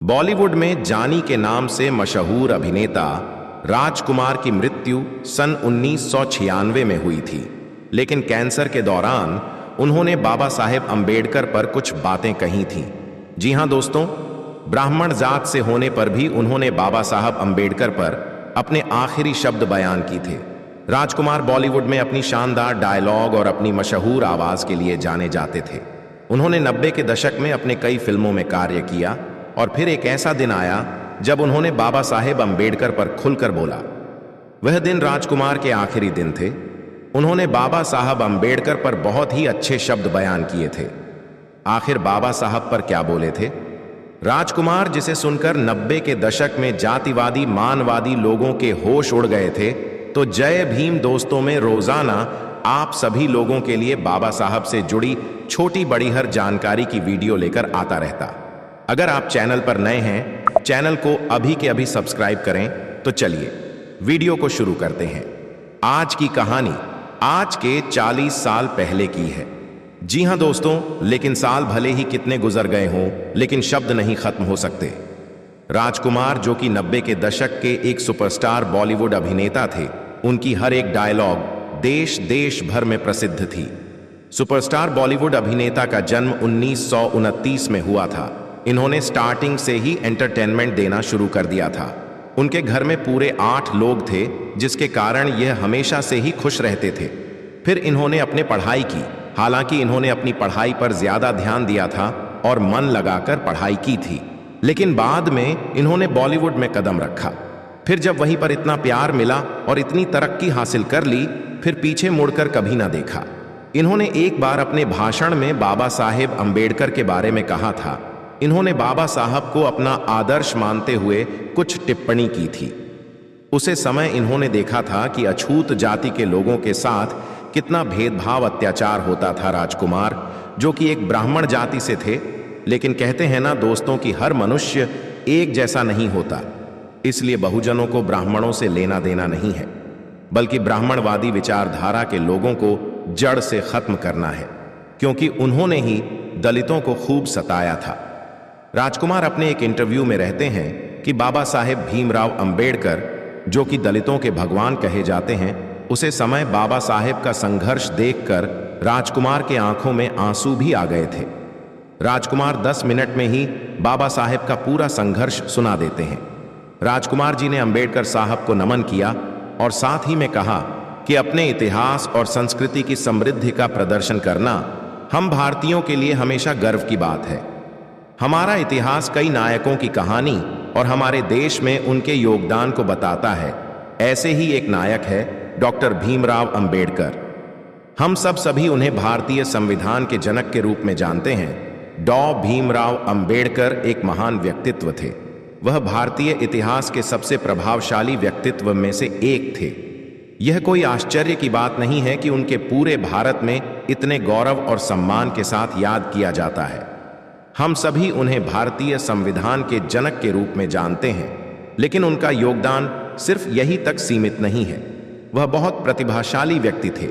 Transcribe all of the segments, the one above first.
बॉलीवुड में जानी के नाम से मशहूर अभिनेता राजकुमार की मृत्यु सन 1996 में हुई थी, लेकिन कैंसर के दौरान उन्होंने बाबा साहेब अंबेडकर पर कुछ बातें कही थीं। जी हां दोस्तों, ब्राह्मण जात से होने पर भी उन्होंने बाबा साहब अंबेडकर पर अपने आखिरी शब्द बयान की थे। राजकुमार बॉलीवुड में अपनी शानदार डायलॉग और अपनी मशहूर आवाज के लिए जाने जाते थे। उन्होंने 90 के दशक में अपने कई फिल्मों में कार्य किया और फिर एक ऐसा दिन आया जब उन्होंने बाबा साहेब अंबेडकर पर खुलकर बोला। वह दिन राजकुमार के आखिरी दिन थे। उन्होंने बाबा साहब अंबेडकर पर बहुत ही अच्छे शब्द बयान किए थे। आखिर बाबा साहब पर क्या बोले थे? राजकुमार, जिसे सुनकर 90 के दशक में जातिवादी मानवादी लोगों के होश उड़ गए थे, तो जय भीम दोस्तों में रोजाना आप सभी लोगों के लिए बाबा साहब से जुड़ी छोटी बड़ी हर जानकारी की वीडियो लेकर आता रहता। अगर आप चैनल पर नए हैं, चैनल को अभी के अभी सब्सक्राइब करें। तो चलिए वीडियो को शुरू करते हैं। आज की कहानी आज के 40 साल पहले की है। जी हां दोस्तों, लेकिन साल भले ही कितने गुजर गए हों, लेकिन शब्द नहीं खत्म हो सकते। राजकुमार, जो कि 90 के दशक के एक सुपरस्टार बॉलीवुड अभिनेता थे, उनकी हर एक डायलॉग देश देश भर में प्रसिद्ध थी। सुपरस्टार बॉलीवुड अभिनेता का जन्म 1929 में हुआ था। इन्होंने स्टार्टिंग से ही एंटरटेनमेंट देना शुरू कर दिया था। उनके घर में पूरे 8 लोग थे, जिसके कारण यह हमेशा से ही खुश रहते थे। फिर इन्होंने अपने पढ़ाई की। हालांकि इन्होंने अपनी पढ़ाई पर ज्यादा ध्यान दिया था और मन लगाकर पढ़ाई की थी, लेकिन बाद में इन्होंने बॉलीवुड में कदम रखा। फिर जब वहीं पर इतना प्यार मिला और इतनी तरक्की हासिल कर ली, फिर पीछे मुड़कर कभी ना देखा। इन्होंने एक बार अपने भाषण में बाबा साहेब अंबेडकर के बारे में कहा था। इन्होंने बाबा साहब को अपना आदर्श मानते हुए कुछ टिप्पणी की थी। उसे समय इन्होंने देखा था कि अछूत जाति के लोगों के साथ कितना भेदभाव अत्याचार होता था। राजकुमार, जो कि एक ब्राह्मण जाति से थे, लेकिन कहते हैं ना दोस्तों कि हर मनुष्य एक जैसा नहीं होता, इसलिए बहुजनों को ब्राह्मणों से लेना देना नहीं है, बल्कि ब्राह्मणवादी विचारधारा के लोगों को जड़ से खत्म करना है, क्योंकि उन्होंने ही दलितों को खूब सताया था। राजकुमार अपने एक इंटरव्यू में रहते हैं कि बाबा साहेब भीमराव अंबेडकर, जो कि दलितों के भगवान कहे जाते हैं, उसे समय बाबा साहेब का संघर्ष देखकर राजकुमार के आंखों में आंसू भी आ गए थे। राजकुमार 10 मिनट में ही बाबा साहेब का पूरा संघर्ष सुना देते हैं। राजकुमार जी ने अंबेडकर साहब को नमन किया और साथ ही में कहा कि अपने इतिहास और संस्कृति की समृद्धि का प्रदर्शन करना हम भारतीयों के लिए हमेशा गर्व की बात है। हमारा इतिहास कई नायकों की कहानी और हमारे देश में उनके योगदान को बताता है। ऐसे ही एक नायक है डॉक्टर भीमराव अंबेडकर। हम सभी उन्हें भारतीय संविधान के जनक के रूप में जानते हैं। डॉ भीमराव अंबेडकर एक महान व्यक्तित्व थे। वह भारतीय इतिहास के सबसे प्रभावशाली व्यक्तित्व में से एक थे। यह कोई आश्चर्य की बात नहीं है कि उनके पूरे भारत में इतने गौरव और सम्मान के साथ याद किया जाता है। हम सभी उन्हें भारतीय संविधान के जनक के रूप में जानते हैं, लेकिन उनका योगदान सिर्फ यही तक सीमित नहीं है। वह बहुत प्रतिभाशाली व्यक्ति थे।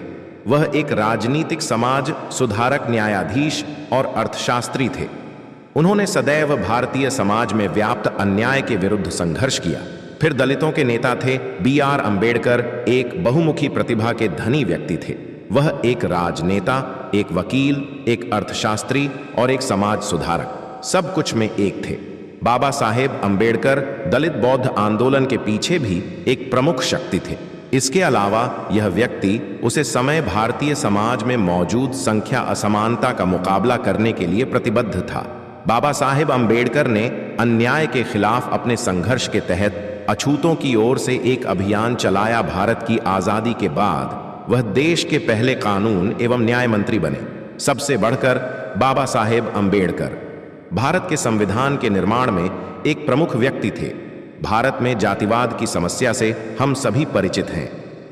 वह एक राजनीतिक समाज सुधारक, न्यायाधीश और अर्थशास्त्री थे। उन्होंने सदैव भारतीय समाज में व्याप्त अन्याय के विरुद्ध संघर्ष किया। फिर दलितों के नेता थे। B.R. अंबेडकर एक बहुमुखी प्रतिभा के धनी व्यक्ति थे। वह एक राजनेता, एक वकील, एक अर्थशास्त्री और एक समाज सुधारक, सब कुछ में एक थे। बाबा साहेब अंबेडकर दलित बौद्ध आंदोलन के पीछे भी एक प्रमुख शक्ति थे। इसके अलावा यह व्यक्ति उसे समय भारतीय समाज में मौजूद संख्या असमानता का मुकाबला करने के लिए प्रतिबद्ध था। बाबा साहेब अंबेडकर ने अन्याय के खिलाफ अपने संघर्ष के तहत अछूतों की ओर से एक अभियान चलाया। भारत की आजादी के बाद वह देश के पहले कानून एवं न्याय मंत्री बने। सबसे बढ़कर बाबा साहेब अंबेडकर भारत के संविधान के निर्माण में एक प्रमुख व्यक्ति थे। भारत में जातिवाद की समस्या से हम सभी परिचित हैं।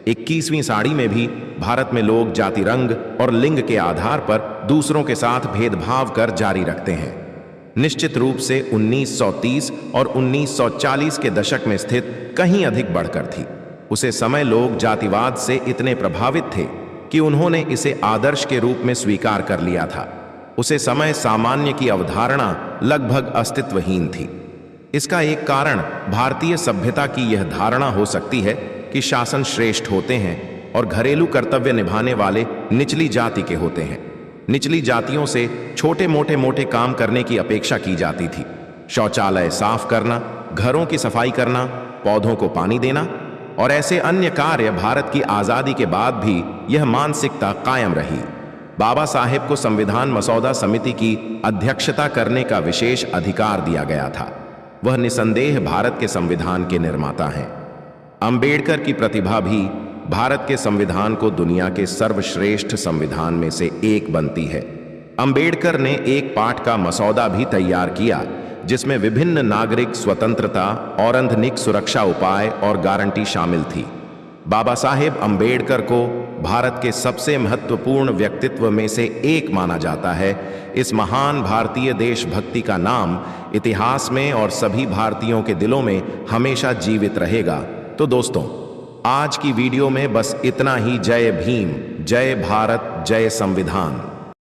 21वीं सदी में भी भारत में लोग जाति, रंग और लिंग के आधार पर दूसरों के साथ भेदभाव कर जारी रखते हैं। निश्चित रूप से 1930 और 1940 के दशक में स्थित कहीं अधिक बढ़कर थी। उसे समय लोग जातिवाद से इतने प्रभावित थे कि उन्होंने इसे आदर्श के रूप में स्वीकार कर लिया था। उसे समय सामान्य की अवधारणा लगभग अस्तित्वहीन थी। इसका एक कारण भारतीय सभ्यता की यह धारणा हो सकती है कि शासन श्रेष्ठ होते हैं और घरेलू कर्तव्य निभाने वाले निचली जाति के होते हैं। निचली जातियों से छोटे मोटे काम करने की अपेक्षा की जाती थी। शौचालय साफ करना, घरों की सफाई करना, पौधों को पानी देना और ऐसे अन्य कार्य भारत की आजादी के बाद भी यह मानसिकता कायम रही। बाबा साहेब को संविधान मसौदा समिति की अध्यक्षता करने का विशेष अधिकार दिया गया था। वह निसंदेह भारत के संविधान के निर्माता हैं। अंबेडकर की प्रतिभा भी भारत के संविधान को दुनिया के सर्वश्रेष्ठ संविधान में से एक बनती है। अंबेडकर ने एक पाठ का मसौदा भी तैयार किया जिसमें विभिन्न नागरिक स्वतंत्रता और अंधनिक सुरक्षा उपाय और गारंटी शामिल थी। बाबा साहेब अंबेडकर को भारत के सबसे महत्वपूर्ण व्यक्तित्व में से एक माना जाता है। इस महान भारतीय देशभक्ति का नाम इतिहास में और सभी भारतीयों के दिलों में हमेशा जीवित रहेगा। तो दोस्तों, आज की वीडियो में बस इतना ही। जय भीम, जय भारत, जय संविधान।